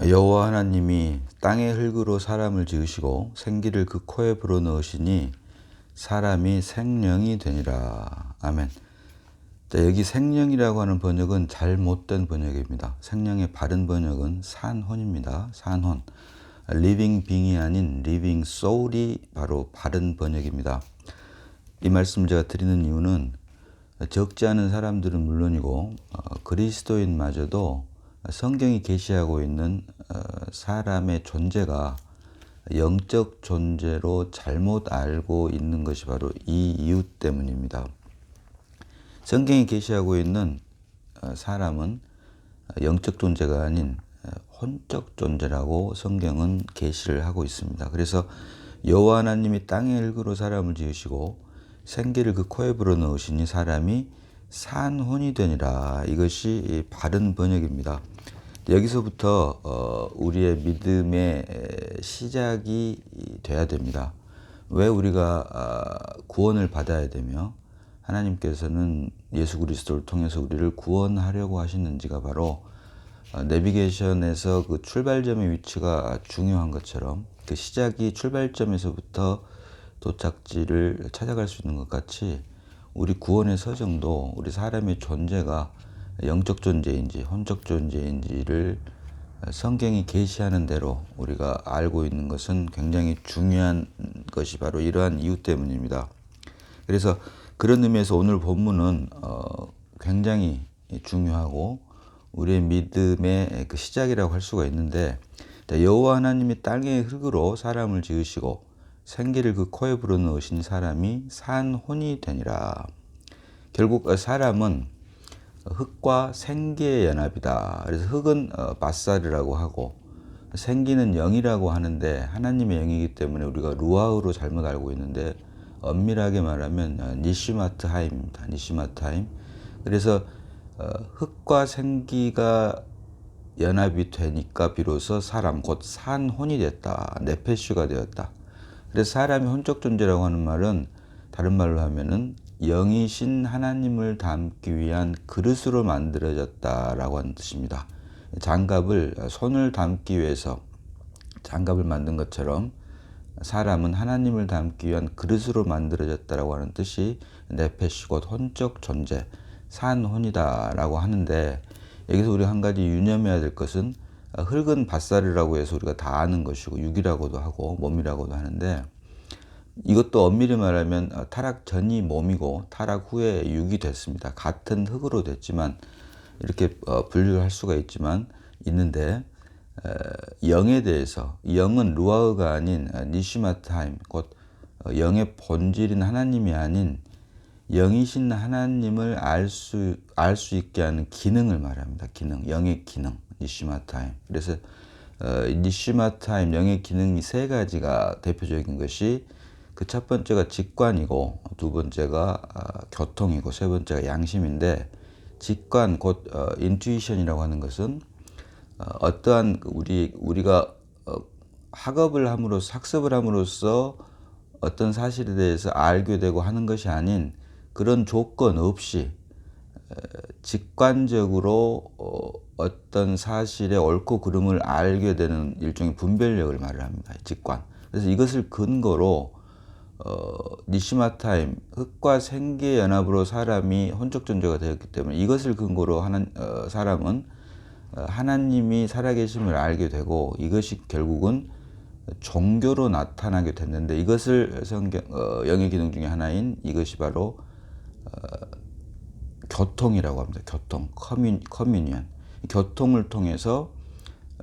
여호와 하나님이 땅의 흙으로 사람을 지으시고 생기를 그 코에 불어넣으시니 사람이 생령이 되니라. 아멘. 자, 여기 생령이라고 하는 번역은 잘못된 번역입니다. 생령의 바른 번역은 산혼입니다. 산혼. living being이 아닌 living soul이 바로 바른 번역입니다. 이 말씀 제가 드리는 이유는 적지 않은 사람들은 물론이고 그리스도인마저도 성경이 계시하고 있는 사람의 존재가 영적 존재로 잘못 알고 있는 것이 바로 이 이유 때문입니다. 성경이 계시하고 있는 사람은 영적 존재가 아닌 혼적 존재라고 성경은 계시를 하고 있습니다. 그래서 여호와 하나님이 땅의 흙으로 사람을 지으시고 생기를 그 코에 불어넣으시니 사람이 산혼이 되니라. 이것이 바른 번역입니다. 여기서부터 우리의 믿음의 시작이 돼야 됩니다. 왜 우리가 구원을 받아야 되며 하나님께서는 예수 그리스도를 통해서 우리를 구원하려고 하시는지가 바로 내비게이션에서 그 출발점의 위치가 중요한 것처럼 그 시작이 출발점에서부터 도착지를 찾아갈 수 있는 것 같이 우리 구원의 서정도 우리 사람의 존재가 영적 존재인지 혼적 존재인지를 성경이 계시하는 대로 우리가 알고 있는 것은 굉장히 중요한 것이 바로 이러한 이유 때문입니다. 그래서 그런 의미에서 오늘 본문은 굉장히 중요하고 우리의 믿음의 그 시작이라고 할 수가 있는데, 여호와 하나님이 땅의 흙으로 사람을 지으시고 생기를 그 코에 불어넣으신 사람이 산혼이 되니라. 결국 사람은 흙과 생기의 연합이다. 그래서 흙은 바살이라고 하고 생기는 영이라고 하는데 하나님의 영이기 때문에 우리가 루아흐로 잘못 알고 있는데 엄밀하게 말하면 니시마트하임입니다. 니시마트하임. 그래서 흙과 생기가 연합이 되니까 비로소 사람 곧 산혼이 됐다. 네페슈가 되었다. 그래서 사람이 혼적 존재라고 하는 말은 다른 말로 하면은 영이신 하나님을 담기 위한 그릇으로 만들어졌다라고 하는 뜻입니다. 장갑을 손을 담기 위해서 장갑을 만든 것처럼 사람은 하나님을 담기 위한 그릇으로 만들어졌다라고 하는 뜻이 네페시 곧 혼적 존재, 산혼이다라고 하는데, 여기서 우리 한 가지 유념해야 될 것은 흙은 밧살이라고 해서 우리가 다 아는 것이고 육이라고도 하고 몸이라고도 하는데, 이것도 엄밀히 말하면 타락 전이 몸이고 타락 후에 육이 됐습니다. 같은 흙으로 됐지만 이렇게 분류할 수가 있는데 영에 대해서, 영은 루아흐가 아닌 니시마타임, 곧 영의 본질인 하나님이 아닌 영이신 하나님을 알 수 있게 하는 기능을 말합니다. 기능, 영의 기능, 니시마타임. 그래서 니시마타임, 영의 기능이 세 가지가 대표적인 것이, 그 첫 번째가 직관이고 두 번째가 교통이고 세 번째가 양심인데, 직관 곧 인투이션이라고 하는 것은 어떠한 우리가 학업을 학습을 함으로써 어떤 사실에 대해서 알게 되고 하는 것이 아닌 그런 조건 없이 직관적으로 어떤 사실의 옳고 그름을 알게 되는 일종의 분별력을 말을 합니다. 직관. 그래서 이것을 근거로 니시마타임, 흙과 생기의 연합으로 사람이 혼적 존재가 되었기 때문에 이것을 근거로 사람은 하나님이 살아계심을 알게 되고, 이것이 결국은 종교로 나타나게 됐는데, 이것을 영의 기능 중에 하나인 이것이 바로 교통이라고 합니다. 교통, 커뮤니언. 교통을 통해서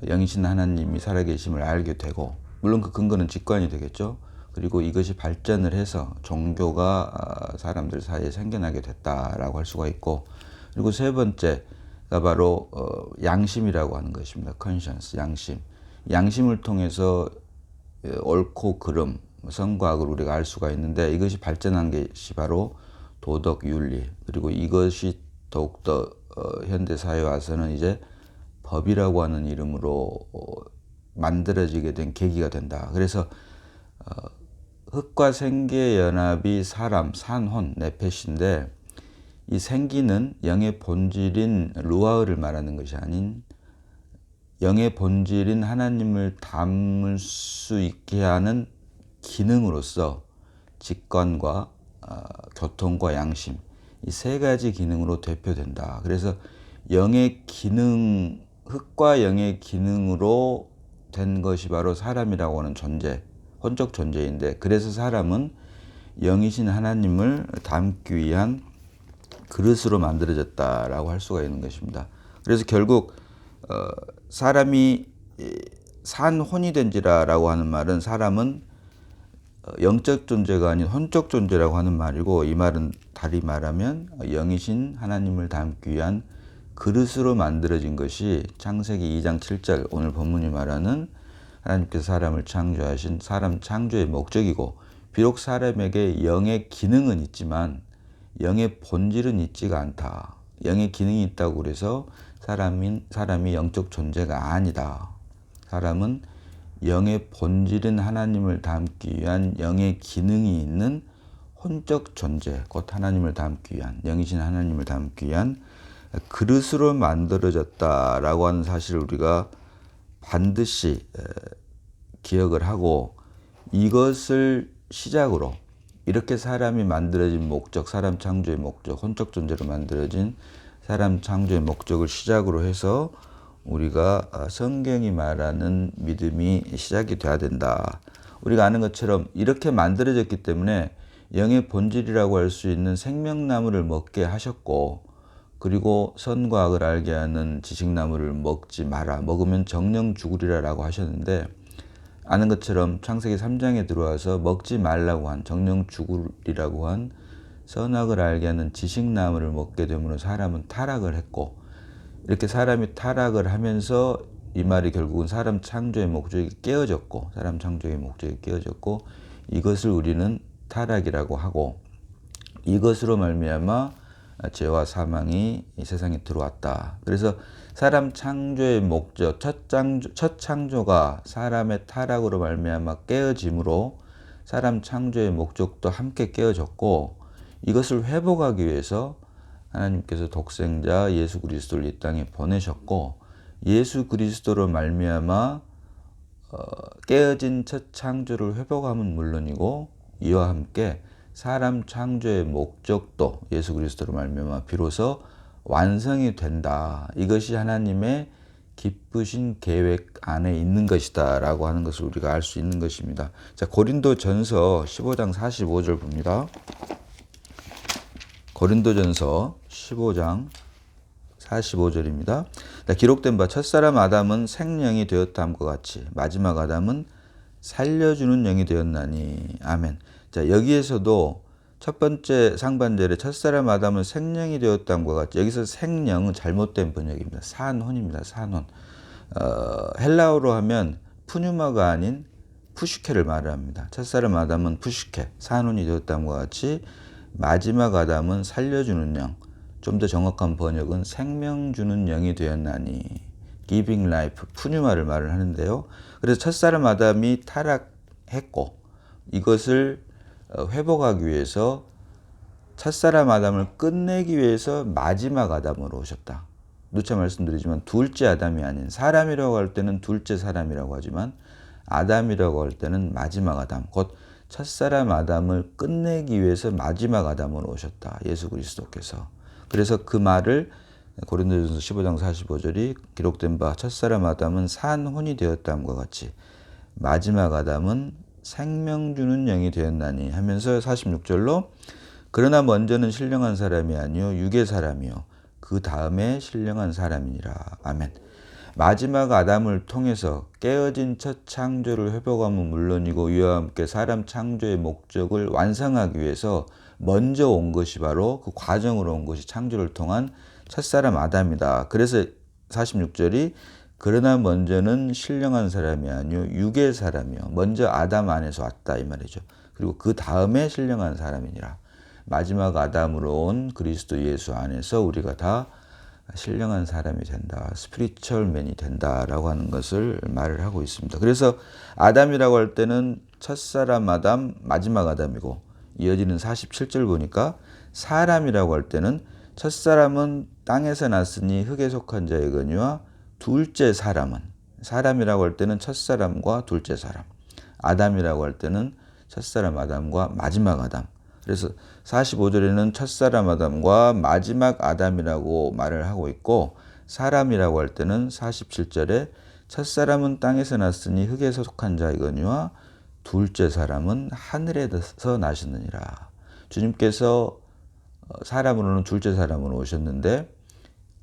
영이신 하나님이 살아계심을 알게 되고, 물론 그 근거는 직관이 되겠죠. 그리고 이것이 발전을 해서 종교가 사람들 사이에 생겨나게 됐다라고 할 수가 있고, 그리고 세 번째가 바로 양심이라고 하는 것입니다. conscience, 양심. 양심을 통해서 옳고 그름, 선과 악을 우리가 알 수가 있는데, 이것이 발전한 것이 바로 도덕, 윤리. 그리고 이것이 더욱더 현대 사회에 와서는 이제 법이라고 하는 이름으로 만들어지게 된 계기가 된다. 그래서 흙과 생기의 연합이 사람, 산혼, 네페시인데, 이 생기는 영의 본질인 루아흐를 말하는 것이 아닌 영의 본질인 하나님을 담을 수 있게 하는 기능으로서 직관과 교통과 양심, 이 세 가지 기능으로 대표된다. 그래서 영의 기능, 흙과 영의 기능으로 된 것이 바로 사람이라고 하는 존재, 혼적 존재인데, 그래서 사람은 영이신 하나님을 담기 위한 그릇으로 만들어졌다라고 할 수가 있는 것입니다. 그래서 결국 사람이 산혼이 된지라라고 하는 말은, 사람은 영적 존재가 아닌 혼적 존재라고 하는 말이고, 이 말은 다리 말하면 영이신 하나님을 담기 위한 그릇으로 만들어진 것이 창세기 2장 7절 오늘 본문이 말하는 하나님께서 사람을 창조하신 사람 창조의 목적이고, 비록 사람에게 영의 기능은 있지만 영의 본질은 있지가 않다. 영의 기능이 있다고 그래서 사람이 영적 존재가 아니다. 사람은 영의 본질인 하나님을 담기 위한 영의 기능이 있는 혼적 존재, 곧 하나님을 담기 위한, 영이신 하나님을 담기 위한 그릇으로 만들어졌다라고 하는 사실을 우리가 반드시 기억을 하고, 이것을 시작으로 이렇게 사람이 만들어진 목적, 사람 창조의 목적, 혼적 존재로 만들어진 사람 창조의 목적을 시작으로 해서 우리가 성경이 말하는 믿음이 시작이 돼야 된다. 우리가 아는 것처럼 이렇게 만들어졌기 때문에 영의 본질이라고 할 수 있는 생명나무를 먹게 하셨고, 그리고 선과 악을 알게 하는 지식나무를 먹지 마라. 먹으면 정령 죽으리라라고 하셨는데, 아는 것처럼 창세기 3장에 들어와서 먹지 말라고 한, 정령 죽으리라고 한 선악을 알게 하는 지식나무를 먹게 되므로 사람은 타락을 했고, 이렇게 사람이 타락을 하면서 이 말이 결국은 사람 창조의 목적이 깨어졌고, 이것을 우리는 타락이라고 하고, 이것으로 말미암아 죄와 사망이 이 세상에 들어왔다. 그래서 사람 창조의 목적, 첫 창조가 사람의 타락으로 말미암아 깨어짐으로 사람 창조의 목적도 함께 깨어졌고, 이것을 회복하기 위해서 하나님께서 독생자 예수 그리스도를 이 땅에 보내셨고, 예수 그리스도로 말미암아 깨어진 첫 창조를 회복함은 물론이고, 이와 함께 사람 창조의 목적도 예수 그리스도로 말미암아 비로소 완성이 된다. 이것이 하나님의 기쁘신 계획 안에 있는 것이다 라고 하는 것을 우리가 알 수 있는 것입니다. 자, 고린도전서 15장 45절 봅니다. 고린도전서 15장 45절입니다. 기록된 바 첫사람 아담은 생령이 되었다함과 같이 마지막 아담은 살려주는 영이 되었나니. 아멘. 자, 여기에서도 첫 번째 상반절에 첫사람 아담은 생령이 되었다함과 같이, 여기서 생령은 잘못된 번역입니다. 산혼입니다. 산혼. 헬라어로 하면 푸뉴마가 아닌 푸슈케를 말합니다. 첫사람 아담은 푸슈케, 산혼이 되었다함과 같이 마지막 아담은 살려주는 영, 좀 더 정확한 번역은 생명 주는 영이 되었나니. giving life, 푸뉴마를 말을 하는데요. 그래서 첫사람 아담이 타락했고, 이것을 회복하기 위해서 첫사람 아담을 끝내기 위해서 마지막 아담으로 오셨다. 누차 말씀드리지만 둘째 아담이 아닌, 사람이라고 할 때는 둘째 사람이라고 하지만 아담이라고 할 때는 마지막 아담, 곧 첫사람 아담을 끝내기 위해서 마지막 아담으로 오셨다. 예수 그리스도께서. 그래서 그 말을 고린도전서 15장 45절이 기록된 바 첫사람 아담은 산혼이 되었다함과 같이 마지막 아담은 생명 주는 영이 되었나니 하면서 46절로 그러나 먼저는 신령한 사람이 아니요 육의 사람이요 그 다음에 신령한 사람이니라. 아멘. 마지막 아담을 통해서 깨어진 첫 창조를 회복함은 물론이고, 이와 함께 사람 창조의 목적을 완성하기 위해서 먼저 온 것이 바로 그 과정으로 온 것이 창조를 통한 첫사람 아담이다. 그래서 46절이 그러나 먼저는 신령한 사람이 아니요 육의 사람이요, 먼저 아담 안에서 왔다 이 말이죠. 그리고 그 다음에 신령한 사람이니라. 마지막 아담으로 온 그리스도 예수 안에서 우리가 다 신령한 사람이 된다, 스피리추얼맨이 된다라고 하는 것을 말을 하고 있습니다. 그래서 아담이라고 할 때는 첫사람 아담, 마지막 아담이고, 이어지는 47절 보니까 사람이라고 할 때는 첫사람은 땅에서 났으니 흙에 속한 자이거니와 둘째 사람은, 사람이라고 할 때는 첫사람과 둘째 사람, 아담이라고 할 때는 첫사람 아담과 마지막 아담. 그래서 45절에는 첫사람 아담과 마지막 아담이라고 말을 하고 있고, 사람이라고 할 때는 47절에 첫사람은 땅에서 났으니 흙에서 속한 자이거니와 둘째 사람은 하늘에서 나셨느니라. 주님께서 사람으로는 둘째 사람으로 오셨는데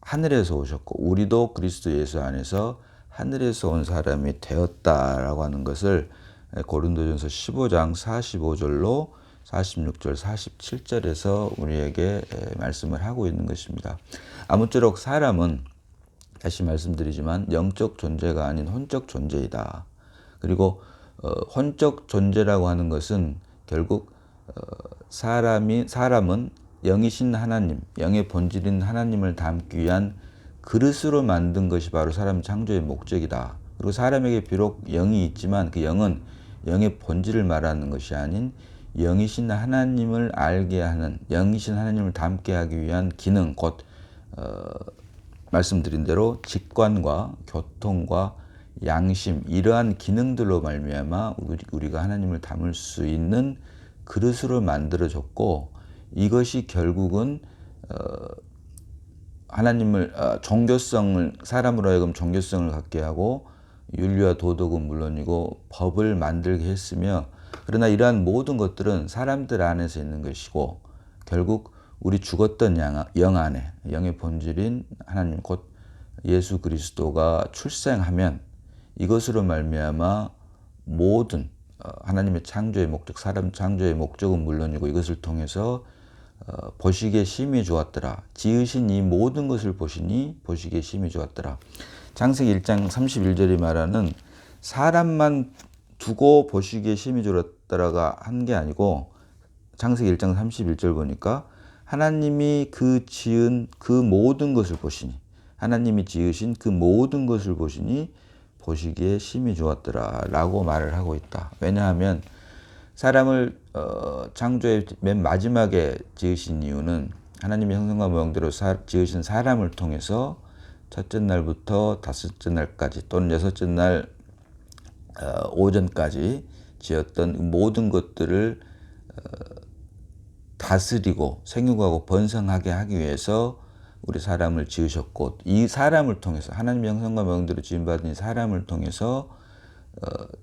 하늘에서 오셨고, 우리도 그리스도 예수 안에서 하늘에서 온 사람이 되었다라고 하는 것을 고린도전서 15장 45절로 46절, 47절에서 우리에게 말씀을 하고 있는 것입니다. 아무쪼록 사람은 다시 말씀드리지만 영적 존재가 아닌 혼적 존재이다. 그리고 혼적 존재라고 하는 것은 결국 사람은 영이신 하나님, 영의 본질인 하나님을 담기 위한 그릇으로 만든 것이 바로 사람 창조의 목적이다. 그리고 사람에게 비록 영이 있지만 그 영은 영의 본질을 말하는 것이 아닌 영이신 하나님을 알게 하는, 영이신 하나님을 담게 하기 위한 기능, 곧 말씀드린 대로 직관과 교통과 양심, 이러한 기능들로 말미암아 우리가 하나님을 담을 수 있는 그릇으로 만들어졌고, 이것이 결국은 하나님을 종교성을, 사람으로 하여금 종교성을 갖게 하고 윤리와 도덕은 물론이고 법을 만들게 했으며, 그러나 이러한 모든 것들은 사람들 안에서 있는 것이고 결국 우리 죽었던 영 안에, 영의 본질인 하나님 곧 예수 그리스도가 출생하면 이것으로 말미암아 모든 하나님의 창조의 목적, 사람 창조의 목적은 물론이고 이것을 통해서 보시기에 심히 좋았더라. 지으신 이 모든 것을 보시니 보시기에 심히 좋았더라. 창세기 1장 31절이 말하는 사람만 두고 보시기에 심히 좋았더라가 한 게 아니고, 창세기 1장 31절 보니까 하나님이 지은 그 모든 것을 보시니, 하나님이 지으신 그 모든 것을 보시니 보시기에 심히 좋았더라 라고 말을 하고 있다. 왜냐하면 사람을 창조의 맨 마지막에 지으신 이유는 하나님의 형상과 모형대로 지으신 사람을 통해서 첫째 날부터 다섯째 날까지 또는 여섯째 날 오전까지 지었던 모든 것들을 다스리고 생육하고 번성하게 하기 위해서 우리 사람을 지으셨고, 이 사람을 통해서 하나님의 형상과 모형대로 지음받은 이 사람을 통해서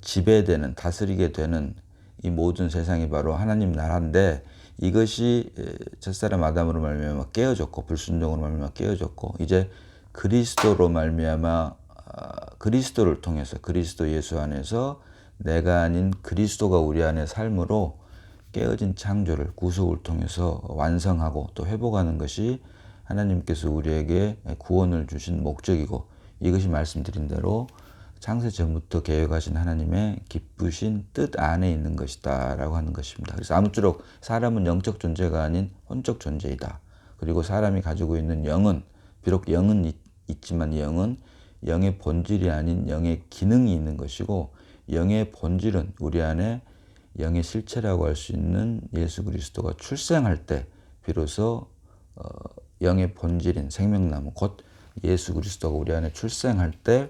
지배되는, 다스리게 되는 이 모든 세상이 바로 하나님 나라인데, 이것이 첫사람 아담으로 말미암아 깨어졌고 불순종으로 말미암아 깨어졌고, 이제 그리스도로 말미암아 그리스도를 통해서 그리스도 예수 안에서 내가 아닌 그리스도가 우리 안에 삶으로 깨어진 창조를 구속을 통해서 완성하고 또 회복하는 것이 하나님께서 우리에게 구원을 주신 목적이고, 이것이 말씀드린 대로 창세 전부터 계획하신 하나님의 기쁘신 뜻 안에 있는 것이다 라고 하는 것입니다. 그래서 아무쪼록 사람은 영적 존재가 아닌 혼적 존재이다. 그리고 사람이 가지고 있는 영은, 비록 영은 있지만 이 영은 영의 본질이 아닌 영의 기능이 있는 것이고, 영의 본질은 우리 안에 영의 실체라고 할 수 있는 예수 그리스도가 출생할 때 비로소 영의 본질인 생명나무 곧 예수 그리스도가 우리 안에 출생할 때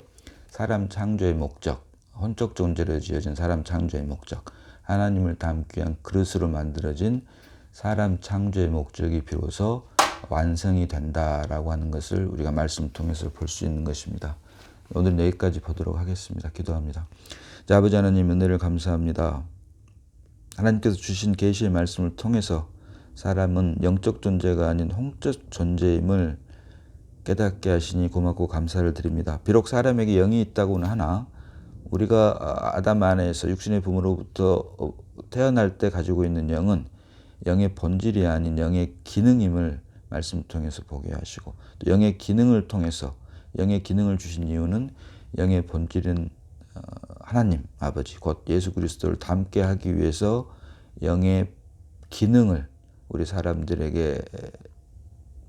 사람 창조의 목적, 혼적 존재로 지어진 사람 창조의 목적, 하나님을 담기 위한 그릇으로 만들어진 사람 창조의 목적이 비로소 완성이 된다라고 하는 것을 우리가 말씀 통해서 볼 수 있는 것입니다. 오늘 여기까지 보도록 하겠습니다. 기도합니다. 자, 아버지 하나님, 은혜를 감사합니다. 하나님께서 주신 계시의 말씀을 통해서 사람은 영적 존재가 아닌 홍적 존재임을 깨닫게 하시니 고맙고 감사를 드립니다. 비록 사람에게 영이 있다고는 하나 우리가 아담 안에서 육신의 부모로부터 태어날 때 가지고 있는 영은 영의 본질이 아닌 영의 기능임을 말씀을 통해서 보게 하시고, 또 영의 기능을 통해서 영의 기능을 주신 이유는 영의 본질은 하나님 아버지 곧 예수 그리스도를 닮게 하기 위해서 영의 기능을 우리 사람들에게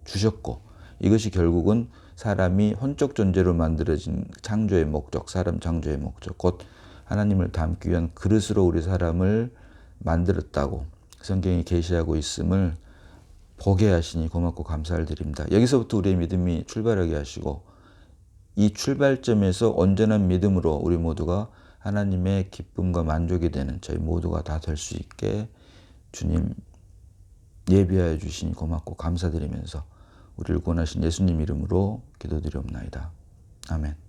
주셨고, 이것이 결국은 사람이 혼적 존재로 만들어진 창조의 목적, 사람 창조의 목적, 곧 하나님을 닮기 위한 그릇으로 우리 사람을 만들었다고 성경이 계시하고 있음을 보게 하시니 고맙고 감사를 드립니다. 여기서부터 우리의 믿음이 출발하게 하시고 이 출발점에서 온전한 믿음으로 우리 모두가 하나님의 기쁨과 만족이 되는 저희 모두가 다 될 수 있게 주님 예비하여 주시니 고맙고 감사드리면서 우리를 구원하신 예수님 이름으로 기도드리옵나이다. 아멘.